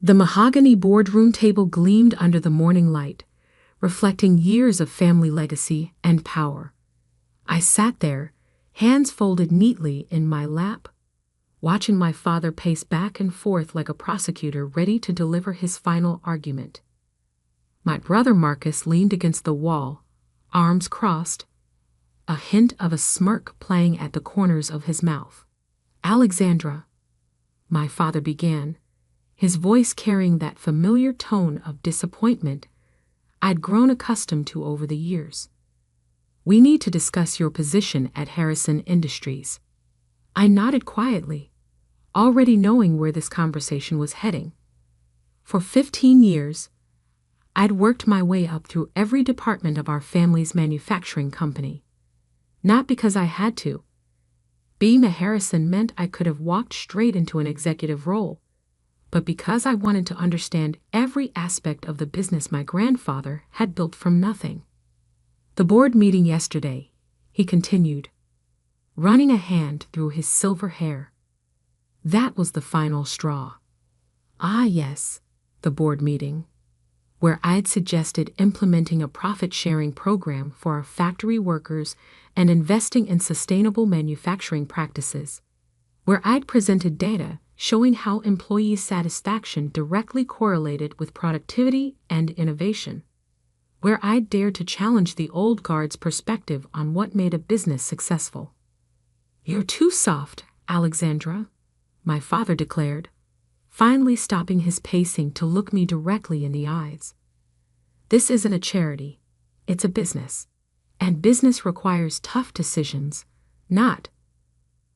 The mahogany boardroom table gleamed under the morning light, reflecting years of family legacy and power. I sat there, hands folded neatly in my lap, watching my father pace back and forth like a prosecutor ready to deliver his final argument. My brother Marcus leaned against the wall, arms crossed, a hint of a smirk playing at the corners of his mouth. "Alexandra," my father began, his voice carrying that familiar tone of disappointment I'd grown accustomed to over the years. "We need to discuss your position at Harrison Industries." I nodded quietly, already knowing where this conversation was heading. For 15 years, I'd worked my way up through every department of our family's manufacturing company. Not because I had to. Being a Harrison meant I could have walked straight into an executive role, but because I wanted to understand every aspect of the business my grandfather had built from nothing. "The board meeting yesterday," he continued, running a hand through his silver hair. "That was the final straw." "Ah, yes, the board meeting, where I'd suggested implementing a profit-sharing program for our factory workers and investing in sustainable manufacturing practices, where I'd presented data showing how employee satisfaction directly correlated with productivity and innovation, where I'd dared to challenge the old guard's perspective on what made a business successful. "You're too soft, Alexandra," my father declared, finally stopping his pacing to look me directly in the eyes. "This isn't a charity, it's a business, and business requires tough decisions, not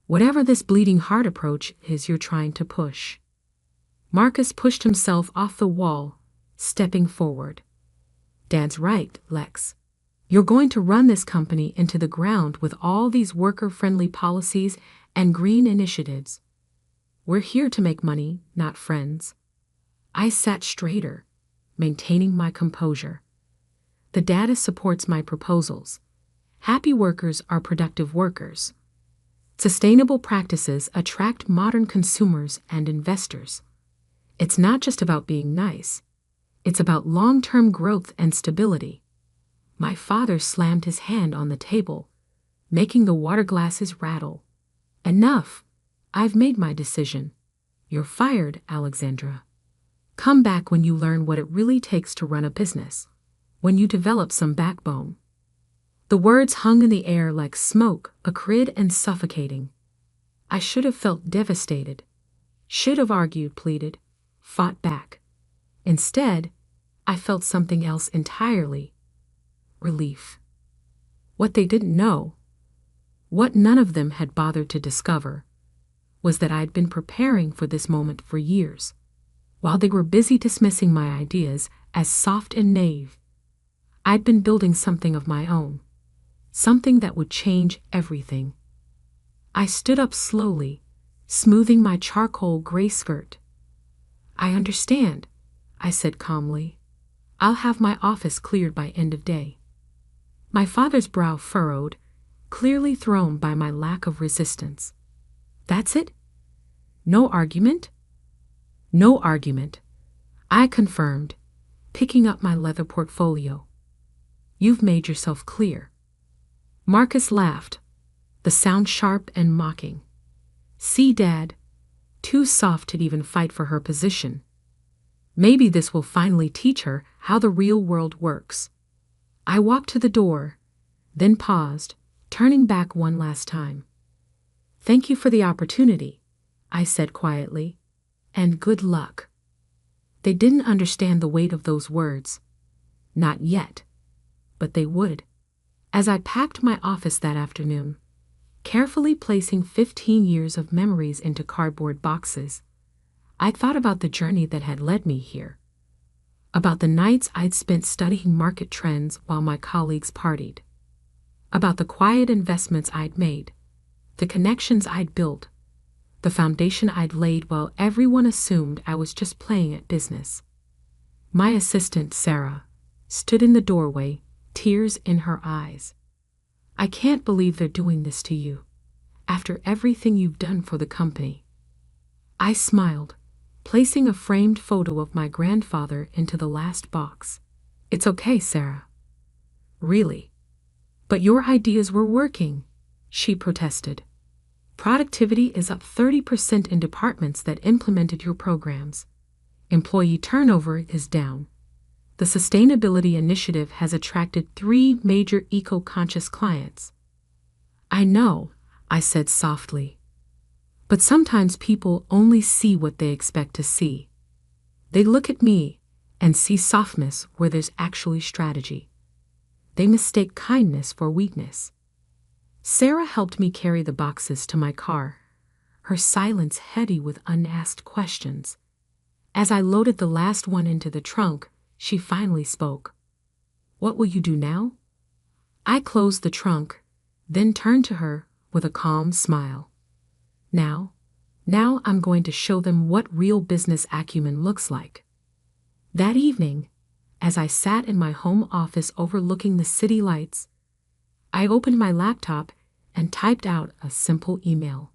whatever this bleeding heart approach is you're trying to push." Marcus pushed himself off the wall, stepping forward. "Dad's right, Lex. You're going to run this company into the ground with all these worker-friendly policies and green initiatives. We're here to make money, not friends." I sat straighter, maintaining my composure. "The data supports my proposals. Happy workers are productive workers. Sustainable practices attract modern consumers and investors. It's not just about being nice. It's about long-term growth and stability." My father slammed his hand on the table, making the water glasses rattle. "Enough. I've made my decision. You're fired, Alexandra. Come back when you learn what it really takes to run a business, when you develop some backbone." The words hung in the air like smoke, acrid and suffocating. I should have felt devastated, should have argued, pleaded, fought back. Instead, I felt something else entirely: relief. What they didn't know, what none of them had bothered to discover, was that I'd been preparing for this moment for years. While they were busy dismissing my ideas as soft and naive, I'd been building something of my own, something that would change everything. I stood up slowly, smoothing my charcoal gray skirt. "I understand," I said calmly. "I'll have my office cleared by end of day." My father's brow furrowed, clearly thrown by my lack of resistance. "That's it? No argument?" "No argument," I confirmed, picking up my leather portfolio. "You've made yourself clear." Marcus laughed, the sound sharp and mocking. "See, Dad, too soft to even fight for her position. Maybe this will finally teach her how the real world works." I walked to the door, then paused, turning back one last time. "Thank you for the opportunity," I said quietly, "and good luck." They didn't understand the weight of those words. Not yet. But they would. As I packed my office that afternoon, carefully placing 15 years of memories into cardboard boxes, I thought about the journey that had led me here. About the nights I'd spent studying market trends while my colleagues partied. About the quiet investments I'd made, the connections I'd built, the foundation I'd laid while everyone assumed I was just playing at business. My assistant, Sarah, stood in the doorway, tears in her eyes. "I can't believe they're doing this to you, after everything you've done for the company." I smiled, placing a framed photo of my grandfather into the last box. "It's okay, Sarah." "Really? But your ideas were working," she protested. "Productivity is up 30% in departments that implemented your programs. Employee turnover is down. The sustainability initiative has attracted 3 major eco-conscious clients." "I know," I said softly. "But sometimes people only see what they expect to see. They look at me and see softness where there's actually strategy. They mistake kindness for weakness." Sarah helped me carry the boxes to my car, her silence heady with unasked questions. As I loaded the last one into the trunk, she finally spoke. "What will you do now?" I closed the trunk, then turned to her with a calm smile. Now I'm going to show them what real business acumen looks like." That evening, as I sat in my home office overlooking the city lights, I opened my laptop and typed out a simple email.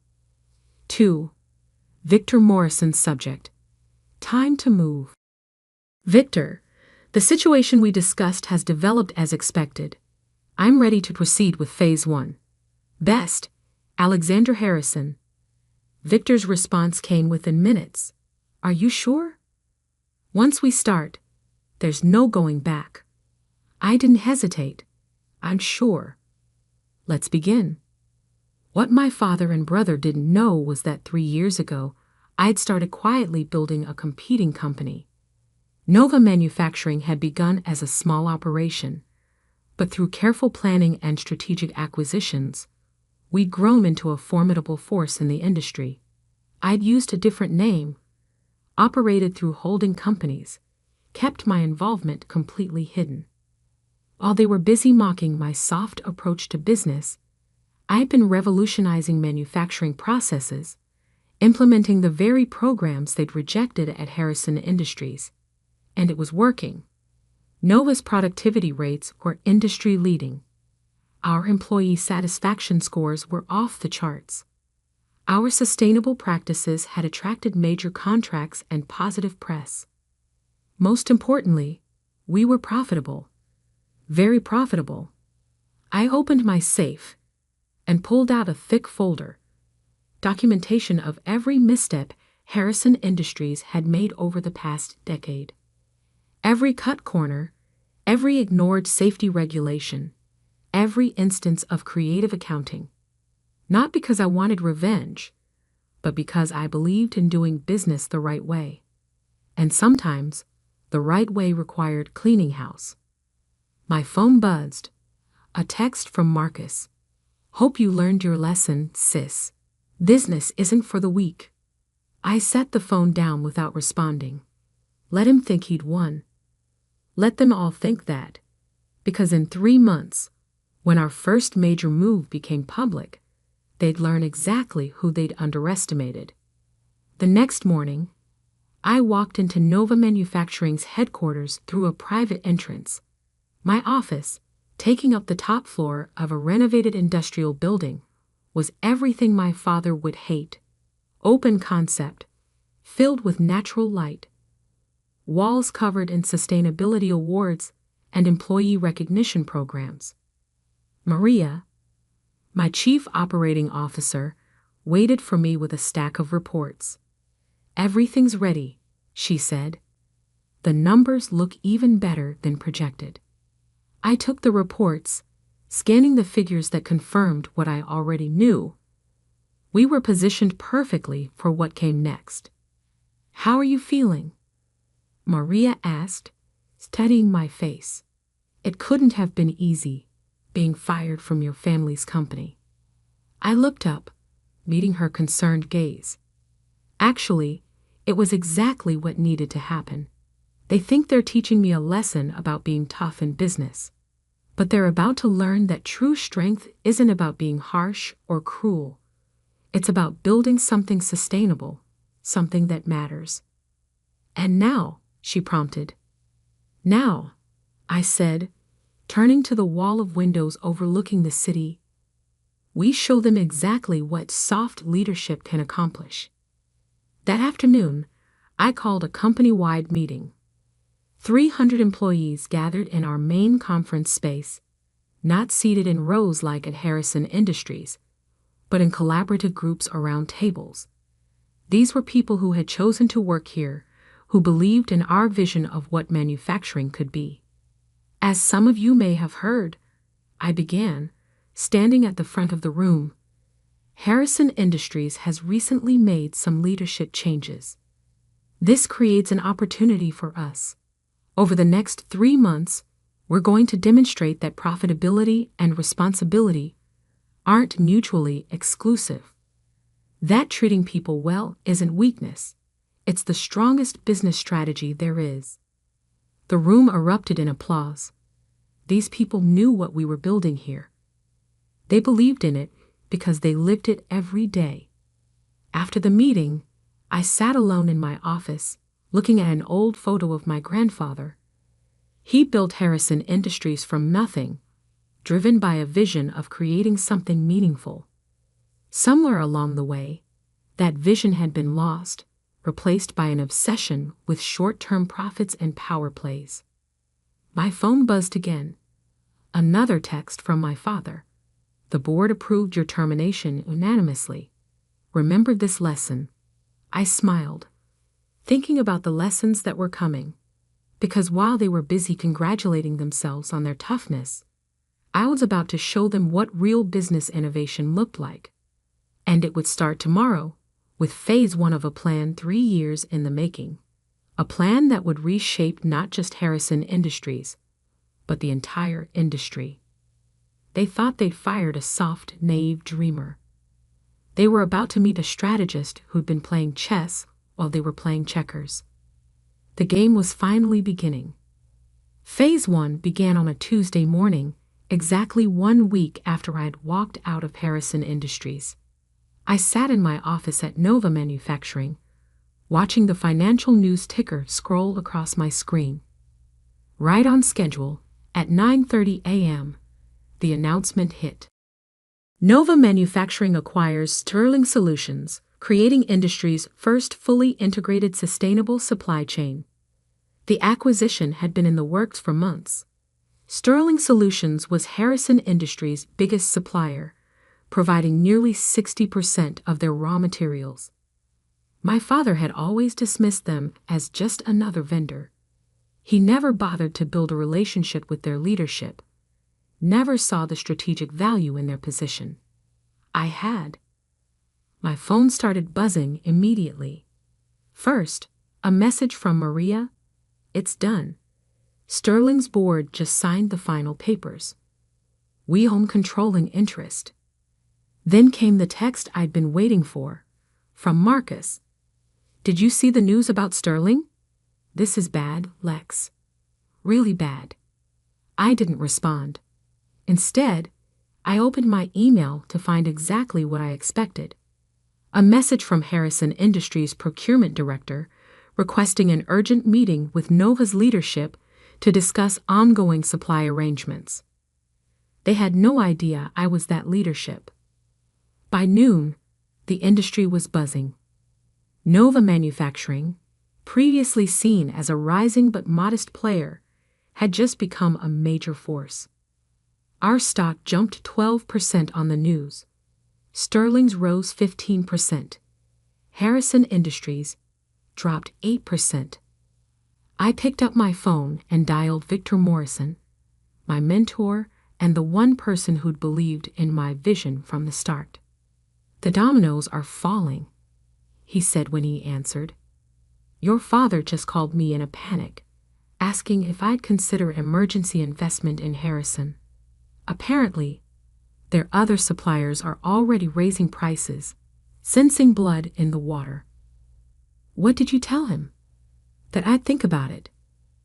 To Victor Morrison, subject: "Time to move." "Victor, the situation we discussed has developed as expected. I'm ready to proceed with Phase 1. Best, Alexander Harrison." Victor's response came within minutes. "Are you sure?" "Once we start, there's no going back." I didn't hesitate. "I'm sure." "Let's begin." What my father and brother didn't know was that 3 years ago, I'd started quietly building a competing company. Nova Manufacturing had begun as a small operation, but through careful planning and strategic acquisitions, we'd grown into a formidable force in the industry. I'd used a different name, operated through holding companies, kept my involvement completely hidden. While they were busy mocking my soft approach to business, I'd been revolutionizing manufacturing processes, implementing the very programs they'd rejected at Harrison Industries. And it was working. Nova's productivity rates were industry-leading. Our employee satisfaction scores were off the charts. Our sustainable practices had attracted major contracts and positive press. Most importantly, we were profitable. Very profitable. I opened my safe and pulled out a thick folder, documentation of every misstep Harrison Industries had made over the past decade. Every cut corner, every ignored safety regulation, every instance of creative accounting. Not because I wanted revenge, but because I believed in doing business the right way. And sometimes, the right way required cleaning house. My phone buzzed. A text from Marcus. "Hope you learned your lesson, sis. Business isn't for the weak." I set the phone down without responding. Let him think he'd won. Let them all think that. Because in 3 months, when our first major move became public, they'd learn exactly who they'd underestimated. The next morning, I walked into Nova Manufacturing's headquarters through a private entrance. My office, taking up the top floor of a renovated industrial building, was everything my father would hate. Open concept, filled with natural light, walls covered in sustainability awards and employee recognition programs. Maria, my chief operating officer, waited for me with a stack of reports. "Everything's ready," she said. "The numbers look even better than projected." I took the reports, scanning the figures that confirmed what I already knew. We were positioned perfectly for what came next. "How are you feeling?" Maria asked, studying my face. "It couldn't have been easy, being fired from your family's company." I looked up, meeting her concerned gaze. Actually, it was exactly what needed to happen. They think they're teaching me a lesson about being tough in business. But they're about to learn that true strength isn't about being harsh or cruel. It's about building something sustainable, something that matters. "And now," she prompted. "Now," I said, turning to the wall of windows overlooking the city, "we show them exactly what soft leadership can accomplish." That afternoon, I called a company-wide meeting. 300 employees gathered in our main conference space, not seated in rows like at Harrison Industries, but in collaborative groups around tables. These were people who had chosen to work here, who believed in our vision of what manufacturing could be. As some of you may have heard, I began, standing at the front of the room. Harrison Industries has recently made some leadership changes. This creates an opportunity for us. Over the next 3 months, we're going to demonstrate that profitability and responsibility aren't mutually exclusive. That treating people well isn't weakness. It's the strongest business strategy there is. The room erupted in applause. These people knew what we were building here. They believed in it because they lived it every day. After the meeting, I sat alone in my office, looking at an old photo of my grandfather. He built Harrison Industries from nothing, driven by a vision of creating something meaningful. Somewhere along the way, that vision had been lost, replaced by an obsession with short-term profits and power plays. My phone buzzed again. Another text from my father. The board approved your termination unanimously. Remember this lesson. I smiled, thinking about the lessons that were coming, because while they were busy congratulating themselves on their toughness, I was about to show them what real business innovation looked like. And it would start tomorrow, with phase 1 of a plan 3 years in the making. A plan that would reshape not just Harrison Industries, but the entire industry. They thought they'd fired a soft, naive dreamer. They were about to meet a strategist who'd been playing chess while they were playing checkers. The game was finally beginning. Phase 1 began on a Tuesday morning, exactly 1 week after I had walked out of Harrison Industries. I sat in my office at Nova Manufacturing, watching the financial news ticker scroll across my screen. Right on schedule, at 9:30 a.m., the announcement hit. Nova Manufacturing acquires Sterling Solutions, creating industry's first fully integrated sustainable supply chain. The acquisition had been in the works for months. Sterling Solutions was Harrison Industries' biggest supplier, providing nearly 60% of their raw materials. My father had always dismissed them as just another vendor. He never bothered to build a relationship with their leadership, never saw the strategic value in their position. I had. My phone started buzzing immediately. First, a message from Maria. It's done. Sterling's board just signed the final papers. We own controlling interest. Then came the text I'd been waiting for, from Marcus. Did you see the news about Sterling? This is bad, Lex. Really bad. I didn't respond. Instead, I opened my email to find exactly what I expected. A message from Harrison Industries' procurement director requesting an urgent meeting with Nova's leadership to discuss ongoing supply arrangements. They had no idea I was that leadership. By noon, the industry was buzzing. Nova Manufacturing, previously seen as a rising but modest player, had just become a major force. Our stock jumped 12% on the news. Sterling's rose 15%. Harrison Industries dropped 8%. I picked up my phone and dialed Victor Morrison, my mentor and the one person who'd believed in my vision from the start. The dominoes are falling, he said when he answered. Your father just called me in a panic, asking if I'd consider emergency investment in Harrison. Apparently, their other suppliers are already raising prices, sensing blood in the water. What did you tell him? That I'd think about it.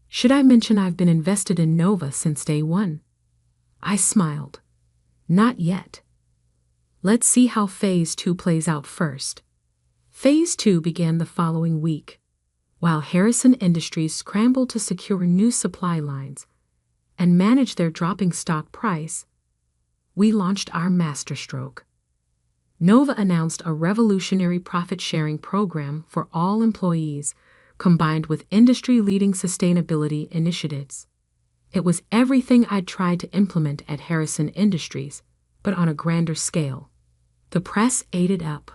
Should I mention I've been invested in Nova since day one? I smiled. Not yet. Let's see how Phase 2 plays out first. Phase 2 began the following week, while Harrison Industries scrambled to secure new supply lines and manage their dropping stock price. We launched our masterstroke. Nova announced a revolutionary profit-sharing program for all employees, combined with industry-leading sustainability initiatives. It was everything I'd tried to implement at Harrison Industries, but on a grander scale. The press ate it up.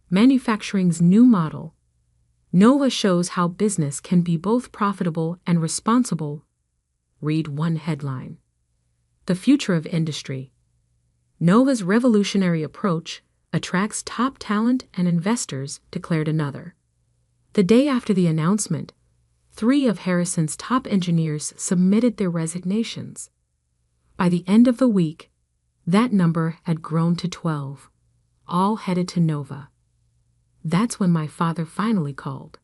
Manufacturing's new model. Nova shows how business can be both profitable and responsible. Read one headline. The future of industry. Nova's revolutionary approach attracts top talent and investors, declared another. The day after the announcement, 3 of Harrison's top engineers submitted their resignations. By the end of the week, that number had grown to 12, all headed to Nova. That's when my father finally called.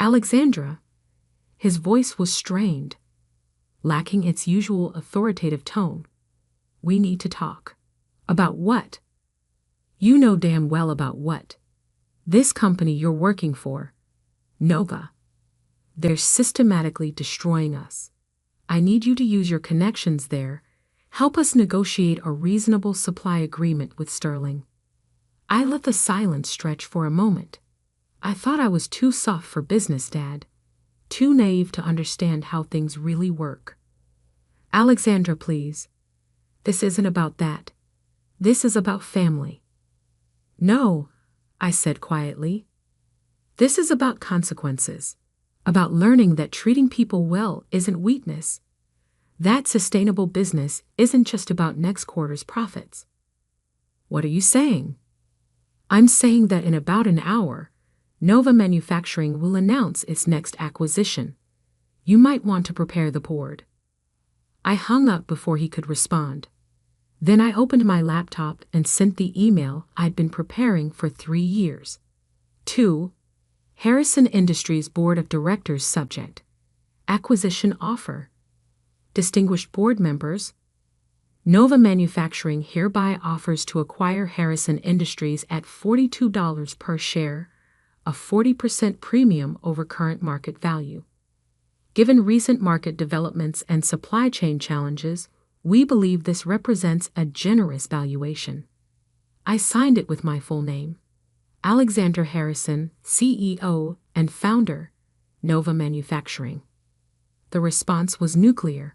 Alexandra. His voice was strained, lacking its usual authoritative tone. We need to talk. About what? You know damn well about what. This company you're working for, Nova. They're systematically destroying us. I need you to use your connections there. Help us negotiate a reasonable supply agreement with Sterling. I let the silence stretch for a moment. I thought I was too soft for business, Dad. Too naive to understand how things really work. Alexandra, please. This isn't about that. This is about family. No, I said quietly. This is about consequences. About learning that treating people well isn't weakness. That sustainable business isn't just about next quarter's profits. What are you saying? I'm saying that in about an hour, Nova Manufacturing will announce its next acquisition. You might want to prepare the board. I hung up before he could respond. Then I opened my laptop and sent the email I'd been preparing for 3 years. 2. Harrison Industries Board of Directors subject. Acquisition offer. Distinguished board members. Nova Manufacturing hereby offers to acquire Harrison Industries at $42 per share, a 40% premium over current market value. Given recent market developments and supply chain challenges, we believe this represents a generous valuation. I signed it with my full name. Alexander Harrison, CEO and founder, Nova Manufacturing. The response was nuclear.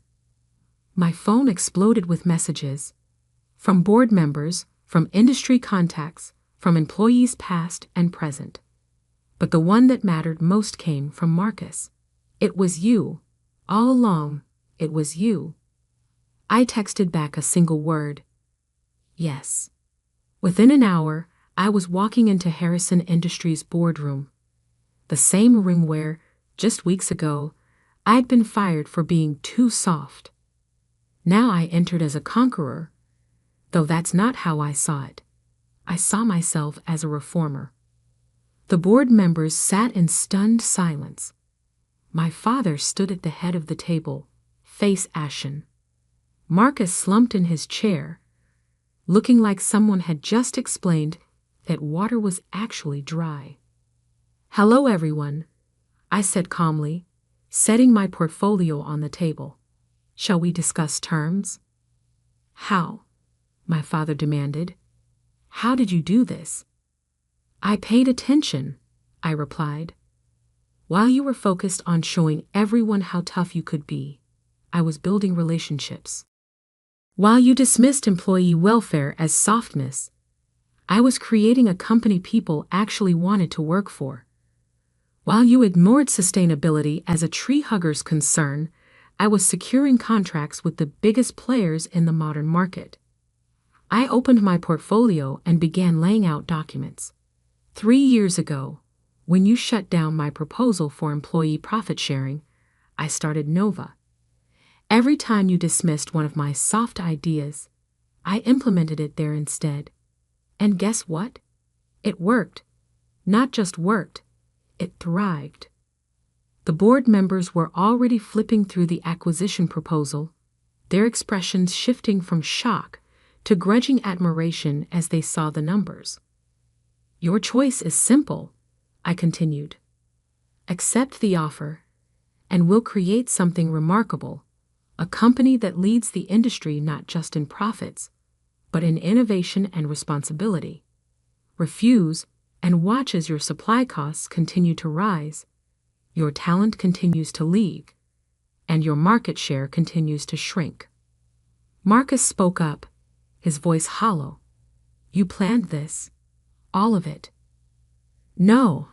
My phone exploded with messages. From board members, from industry contacts, from employees past and present. But the one that mattered most came from Marcus. It was you. All along, it was you. I texted back a single word. Yes. Within an hour, I was walking into Harrison Industries' boardroom. The same room where, just weeks ago, I'd been fired for being too soft. Now I entered as a conqueror, though that's not how I saw it. I saw myself as a reformer. The board members sat in stunned silence. My father stood at the head of the table, face ashen. Marcus slumped in his chair, looking like someone had just explained that water was actually dry. Hello, everyone, I said calmly, setting my portfolio on the table. Shall we discuss terms? How? My father demanded. How did you do this? I paid attention, I replied. While you were focused on showing everyone how tough you could be, I was building relationships. While you dismissed employee welfare as softness, I was creating a company people actually wanted to work for. While you ignored sustainability as a tree hugger's concern, I was securing contracts with the biggest players in the modern market. I opened my portfolio and began laying out documents. 3 years ago, when you shut down my proposal for employee profit sharing, I started Nova. Every time you dismissed one of my soft ideas, I implemented it there instead. And guess what? It worked. Not just worked, it thrived. The board members were already flipping through the acquisition proposal, their expressions shifting from shock to grudging admiration as they saw the numbers. Your choice is simple, I continued. Accept the offer, and we'll create something remarkable, a company that leads the industry not just in profits, but in innovation and responsibility. Refuse, and watch as your supply costs continue to rise, your talent continues to leave, and your market share continues to shrink. Marcus spoke up, his voice hollow. You planned this? All of it? No,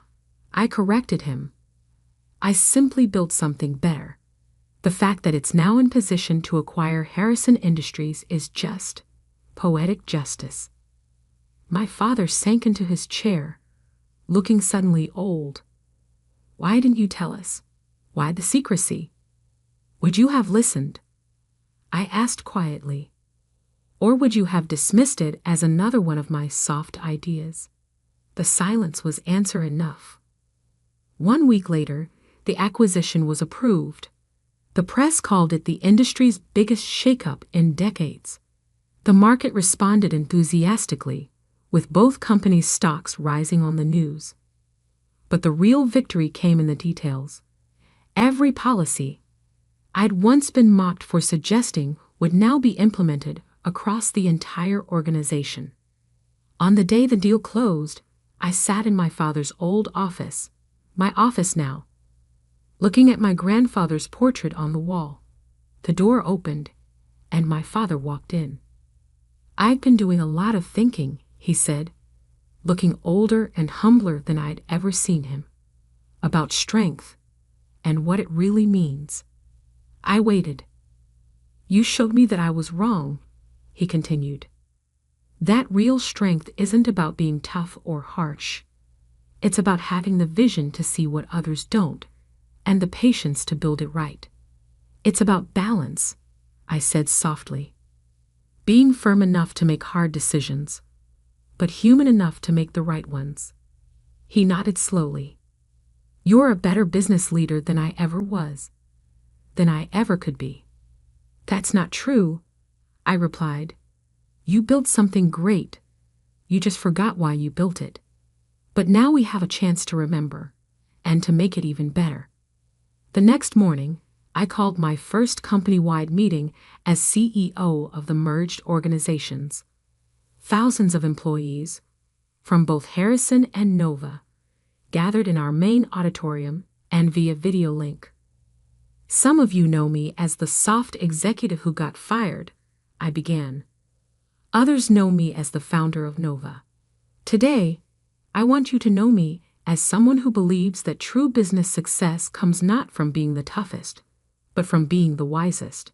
I corrected him. I simply built something better. The fact that it's now in position to acquire Harrison Industries is just poetic justice. My father sank into his chair, looking suddenly old. Why didn't you tell us? Why the secrecy? Would you have listened? I asked quietly. Or would you have dismissed it as another one of my soft ideas? The silence was answer enough. 1 week later, the acquisition was approved. The press called it the industry's biggest shakeup in decades. The market responded enthusiastically, with both companies' stocks rising on the news. But the real victory came in the details. Every policy I'd once been mocked for suggesting would now be implemented across the entire organization. On the day the deal closed, I sat in my father's old office, my office now, looking at my grandfather's portrait on the wall. The door opened, and my father walked in. I'd been doing a lot of thinking, he said, looking older and humbler than I'd ever seen him, about strength and what it really means. I waited. You showed me that I was wrong, he continued. That real strength isn't about being tough or harsh. It's about having the vision to see what others don't, and the patience to build it right. It's about balance, I said softly. Being firm enough to make hard decisions, but human enough to make the right ones. He nodded slowly. You're a better business leader than I ever was, than I ever could be. That's not true, I replied. You built something great. You just forgot why you built it. But now we have a chance to remember, and to make it even better. The next morning, I called my first company-wide meeting as CEO of the merged organizations. Thousands of employees, from both Harrison and Nova, gathered in our main auditorium and via video link. Some of you know me as the soft executive who got fired, I began. Others know me as the founder of Nova. Today, I want you to know me as someone who believes that true business success comes not from being the toughest, but from being the wisest.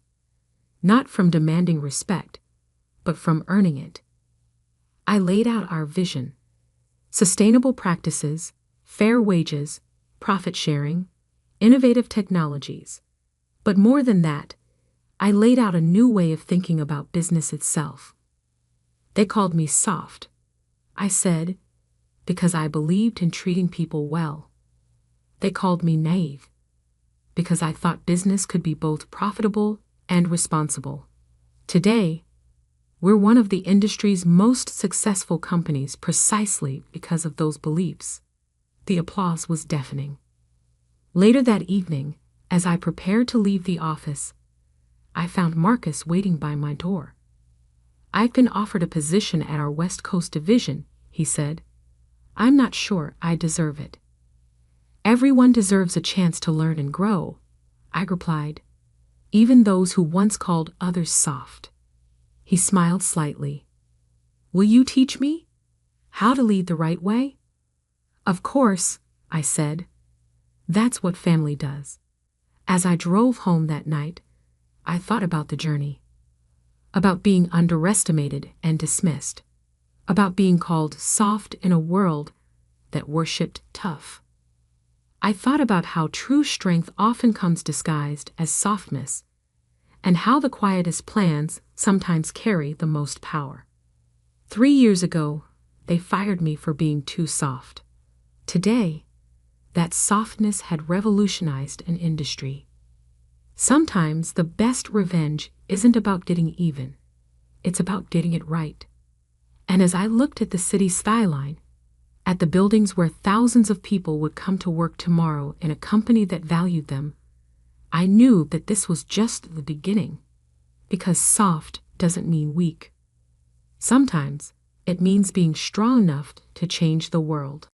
Not from demanding respect, but from earning it. I laid out our vision: sustainable practices, fair wages, profit sharing, innovative technologies. But more than that, I laid out a new way of thinking about business itself. They called me soft, I said, because I believed in treating people well. They called me naive, because I thought business could be both profitable and responsible. Today, we're one of the industry's most successful companies precisely because of those beliefs. The applause was deafening. Later that evening, as I prepared to leave the office, I found Marcus waiting by my door. I've been offered a position at our West Coast division, he said. I'm not sure I deserve it. Everyone deserves a chance to learn and grow, I replied, even those who once called others soft. He smiled slightly. Will you teach me how to lead the right way? Of course, I said. That's what family does. As I drove home that night, I thought about the journey, about being underestimated and dismissed, about being called soft in a world that worshipped tough. I thought about how true strength often comes disguised as softness, and how the quietest plans sometimes carry the most power. 3 years ago, they fired me for being too soft. Today, that softness had revolutionized an industry. Sometimes the best revenge isn't about getting even. It's about getting it right. And as I looked at the city skyline, at the buildings where thousands of people would come to work tomorrow in a company that valued them, I knew that this was just the beginning. Because soft doesn't mean weak. Sometimes it means being strong enough to change the world.